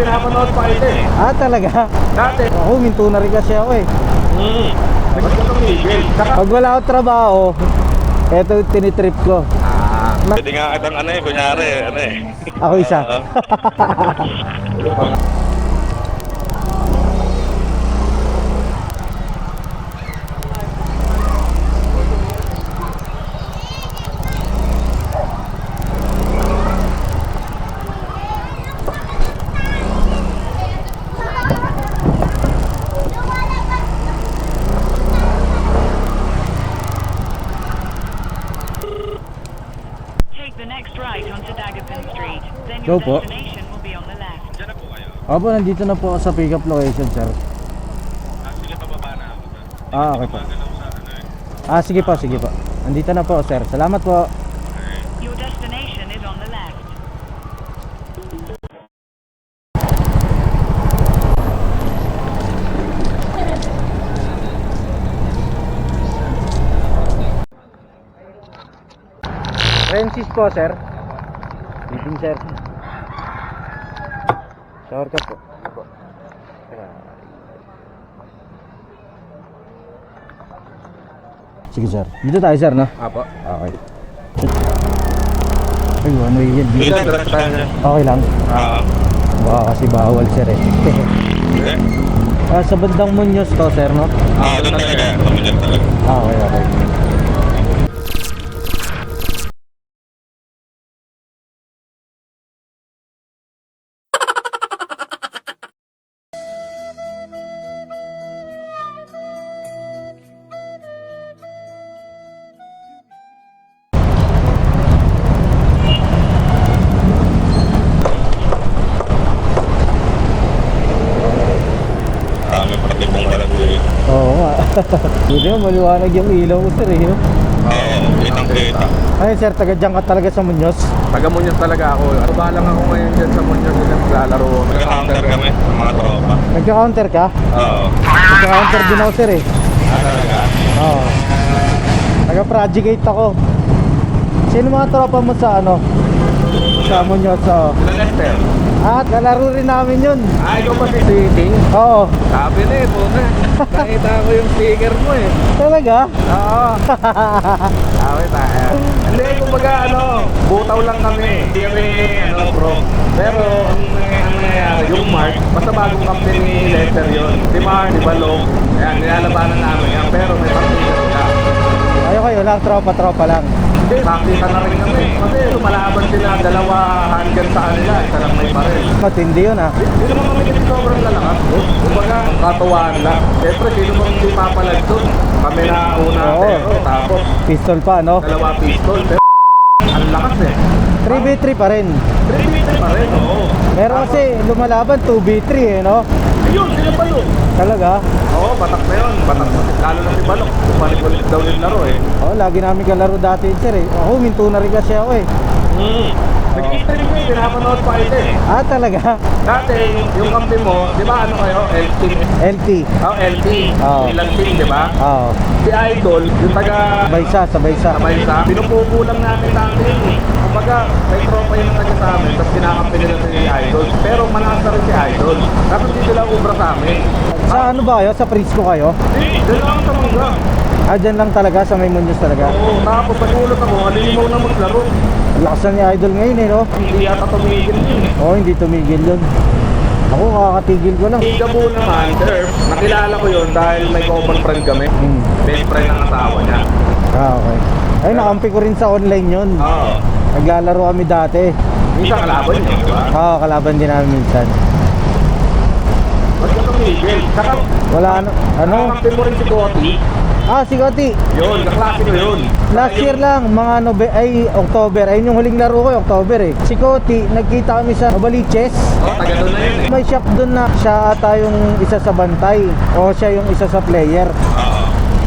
pinapanood pa ito eh. Ah, talaga? Dati. Ako, minto na rin kasi ako eh. Ba't ka tumigil? Pag wala akong trabaho, eto yung tinitrip ko. Pwede nga kitang ano eh, kunyari, ano eh. Ako isa. Take the next right onto Dagupan Street. Then Go your po. destination will be on the left. Diyan na po kayo. Opo, nandito na po ako sa pick-up location, sir. Sige, pababa na ako. Ah, okay po. Magalaw sa ano eh. Ah, sige po, sige po. Nandito na po, sir. Salamat po. Your destination is on the left. Francis po, sir. Meeting, sir. Shower ka po. Sige, sir. Dito tayo, sir, no? Apo. Okay. Ay, ano yun? Sige, direct tayo dyan. Okay lang. Baka kasi bawal, sir, eh. Sige. Sa bandang Muñoz to, sir, no? Doon talaga. Kami dyan talaga. Okay, okay. May pati mong walang dito. Oo nga. Hindi mo, maliwanag yung ilaw ko, sir, eh. Kitang-kita. Ay, sir, taga dyan ka talaga sa Muñoz? Taga Muñoz talaga ako. Baba lang ako ngayon dyan sa Muñoz. Naglalaro. Nag-counter kami sa mga tropa. Nagka-counter ka? Oo. Nagka-counter din ako, sir, eh. Talaga. Oo. Taga-project ako. Sino mga tropa mo sa ano? Sa Muñoz, oo. Sila Lester. Ah, kalaro rin namin yun. Ikaw ba si Sweeting? Oo. Sabi na eh, puta. Nakita ko yung sticker mo eh. Talaga? Oo. Sabi tayo. Hindi, kumbaga butaw lang kami. Hindi kami, bro. Pero, yung Mark, basta bagong company ni Lester yun. Si Mark, si Balog. Ayan, nilalabanan namin yan. Pero may partida sila. Kayo lang, tropa lang. Hindi, makita na rin kami. Kasi lumalaban sila, dalawa handgun sa kanila. Isa lang may baril. Matindi yun, ah. Hindi naman kami kasi sobrang lalakas. Kumbaga, katuwaan lang. Siyempre, sino bang hindi papalag doon? Kami na una, Oo. pero tapos Pistol pa, no? dalawa pistol. Pero ang lakas eh. 3v3 pa rin. 3v3 pa rin, oo. Pero kasi lumalaban 2v3, eh, no? Ayun, sila Balok. Talaga? Oo, batak na yun. Batak na. Lalo na si Balok. Bumalik-balik daw yung laro eh. Oo, lagi namin kalaro dati, sir, eh. Ako, minto na rin kasi ako, eh. Nag-stream ko eh, pinapanood pa ito eh. Ah, talaga? Dati, yung kampi mo, di ba ano kayo? LT. LT. Oh, LT. Oo. Ilang team, di ba? Oo. Si Idol, yung taga Sabay sa. pinupupo lang namin dati yun eh. Kumbaga, may tropa yung taga sa amin, tapos kinakampi nila si Idol. Pero manasa rin si Idol. Tapos hindi sila ubra sa amin. Sa ano ba kayo? Sa Prisco kayo? Doon lang sa mga. Ah, dyan lang talaga, sa may Muñoz talaga. Oo, tapos nagulot ako, halilimaw na maglaro. Lakas na ni Idol ngayon, eh, no? Hindi yata tumigil yun eh. Oo, hindi tumigil yun. Ako, kakatigil ko lang. Igabo naman, sir, nakilala ko yun dahil may common friend kami. Best friend ng asawa niya. Ah, okay. Ay, nakampi ko rin sa online yun. Oo. Naglalaro kami dati. Minsan kalaban niyo, di ba? Oo, kalaban din namin minsan. Ba't ka tumigil? Saka, Wala ano? kakampi mo rin si Coti. Ah, si Koti. Yun, kaklase ko yun. Last year lang, mga October. Ayun yung huling laro ko, October, eh. Si Koti, nagkita kami sa Novaliches. Oh, taga doon na yun eh. May shop doon na siya ata yung isa sa bantay. O siya yung isa sa player.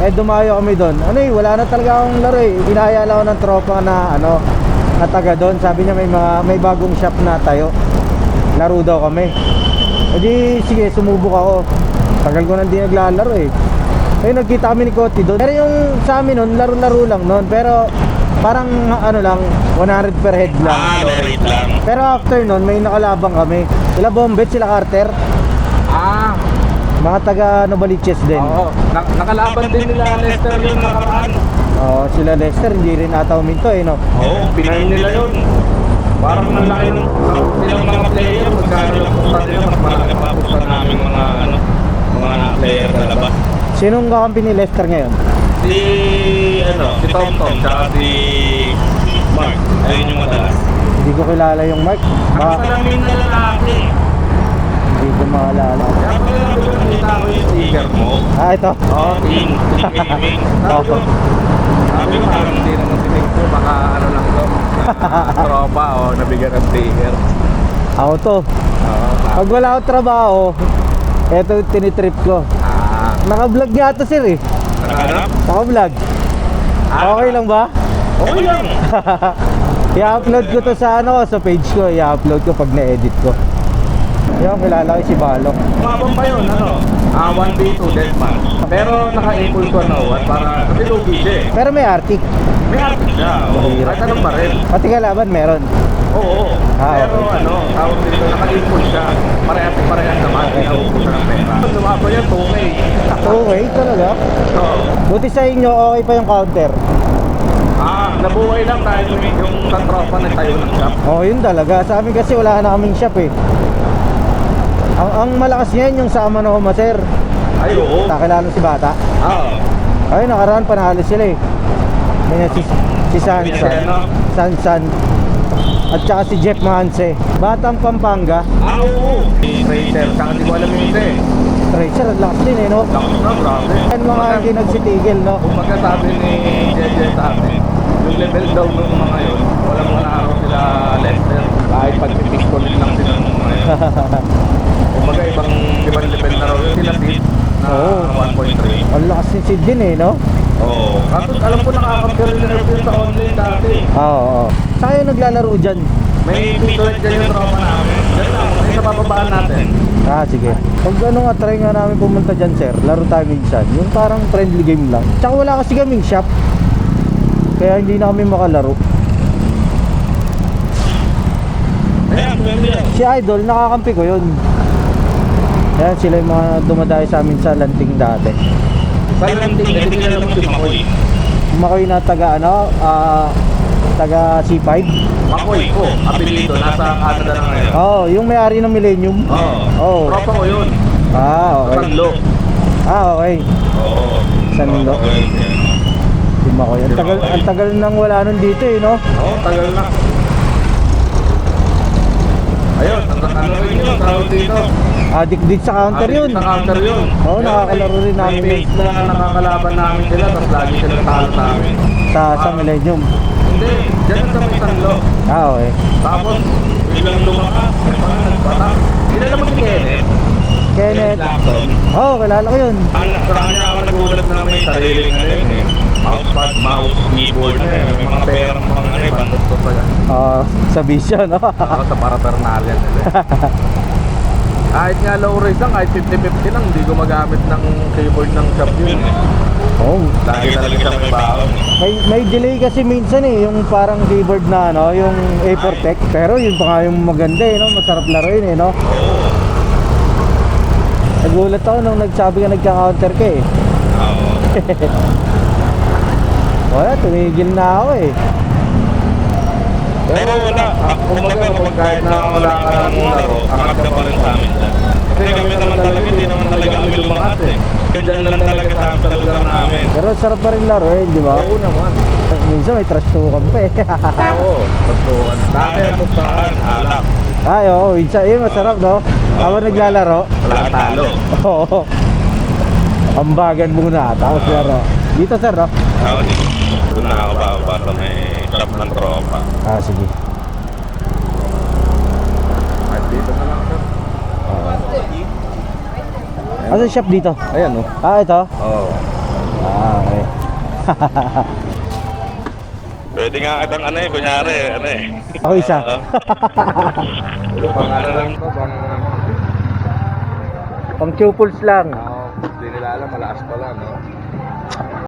Eh, dumayo kami doon. Ano eh, wala na talaga akong laro eh. Inahaya lang ako ng tropa na na taga doon. Sabi niya may bagong shop na tayo. Laro daw kami. E di, sige, sumubok ako. Tagal ko nang di naglalaro eh. Eh, nagkita kami ni Koti doon. Pero yung sa amin noon, laro-laro lang noon. Pero Parang ano lang, 100 per head lang. Low rate lang. Pero after nun, may nakalabang kami. Sila Bombet, sila Carter. Ah, Mga taga Novaliches din. oo. Nakalaban din nila Lester yung nakaraan. Oo, sila Lester, hindi rin ata uminto eh, no? Oo. Pinayin nila yun. Parang ang laki ng nilang mga player. Magkano lang punta nila. Mas malaki pa punta namin mga player sa labas. Sinong kakampi ni Lester ngayon? Si Tom Tom, tsaka si Mark. Ayun yung madalas. Hindi ko kilala yung Mark. Ang Baka salamin na lalaki. hindi ko maalala. Kaya pala nakita ko yung sticker mo. Ito. Oo, team. Gaming. Sabi ko, parang hindi naman tinig ko. Baka ano lang to. Tropa o nabigyan ng sticker. Ako to. Oo. Pag wala akong trabaho, eto yung tinitrip ko. Naka-vlog nga to sir eh. Nakahanap? Naka-vlog. Okay lang ba? Okay lang. I-upload ko to sa sa page ko. I-upload ko pag na-edit ko. Yan, kilala ko si Balok. Umabang pa yun, ano? 1v2 deathmatch. Pero naka-impulse 101 para kasi lugi siya eh. Pero may Arctic. May artist siya. Oo. Kahit anong pa rin. Pati kalaban meron. Oo. Pero okay. ano, tawag dito, naka-impulse siya. Parehas naman. Pinaupo siya ng pera. Lumabo yan, 2K. Okay talaga. Oo. Buti sa inyo, okay pa yung counter. Nabuhay lang dahil yung katropa nagtayo ng shop. Oo, yun talaga. Sa amin kasi wala na kaming shop eh. Ang malakas niyan yung sa Amano sir. Ay, oo. Nakilala si Bata. Oo. Ay, nakaraan panalo sila eh. May si Sansan. Ano? Sansan. At saka si Jeff Manse. Batang Pampanga. Oo. Trader. Saka di ko alam yung isa eh. Tracer, ang lakas din eh, no? Lakas na, grabe. Yan mga hindi nagsitigil, no? Kung magkasabi ni Jeje sa amin, yung level daw ng mga yun, walang araw sila Lester. Kahit pag-pipistonin lang sila ng mga yun. Kung baga ibang level na raw yun sila Sid na Oo. 1.3. Ang lakas ni Sid din eh, no? Oo. Kaso alam ko nakaka-compare na review sa online dati. Oo. Saan kayo naglalaro dyan? May pistolette dyan yung tropa namin. Dyan lang, may sa bababaan natin. Sige. Pag ano nga, try nga namin pumunta dyan, sir. Laro tayo minsan. Yung parang friendly game lang. Tsaka wala kasi kaming shop. Kaya hindi na kami makalaro. Ayan, pwede yan. Si Idol, nakakampi ko yun. Yan, sila yung mga dumadayo sa amin sa Lanting dati. Silent thing, hindi nila naman si Makoy. Makoy na taga taga C5. Makoy ko, apelido, nasa Canada na ngayon. Oo, yung may-ari ng Millennium. Oo. Tropa ko yun. Okay. Sanlo. Okay. Oo. Sanlo. Si Makoy. Ang tagal nang wala nun dito eh, no? Oo, tagal na. Ayun, ano rin yun, tawag dito. Addict sa counter yun. Sa counter yun. Oo, nakakalaro rin namin May base na nakakalaban namin sila, tapos lagi sila talo sa amin. Sa Millennium. Hindi, dyan sa may Sanlo. Okay. Tapos, biglang lumakas, nagpatak. Hindi naman si Kenneth. Kenneth. Lacson. Kilala ko yun. Sa kanya ako nagulat na may sariling na rin eh. Mousepad, mouse, keyboard na eh. May mga perang mga ano eh, bandot ko pa yan. Sa Vision, no? Ako sa paraphernalia nila. Kahit nga low rate lang, kahit 50-50 lang, hindi gumagamit ng keyboard ng shop yun eh. Lagi talaga siya may baon. May delay kasi minsan eh, yung parang keyboard na yung A4 Tech. Pero yun pa nga yung maganda eh, no? Masarap laruin eh, no? Nagulat ako nung nagsabi ka nagka-counter ka eh. Oo. Wala, tumigil na ako eh. Pero wala. Kumbaga, kapag kahit na wala ka ng laro, Angat ka pa rin sa amin dyan. Kasi kami naman talaga, hindi naman talaga kami lumakas eh. Diyan lang talaga sa lugar namin. Pero sarap pa rin laruin, di ba? oo naman. Minsan may trash talk pa eh. Oo, pagtukan. Dati ang pustahan, Alak. Ay, oo, minsan masarap, no? Habang naglalaro. Wala talo. Oo. Ambagan muna, tapos laro. Dito, sir, no? Ako dito. Doon na ako bababa sa may shop ng tropa. Sige. At dito na lang sir. Ano shop dito? Ayan oh. Ito? Oo. Okay. Pwede nga kitang ano eh, kunyari, ano eh. Ako isa. Pang ano lang to, Pang chuples lang. hindi nila alam, malakas pala no.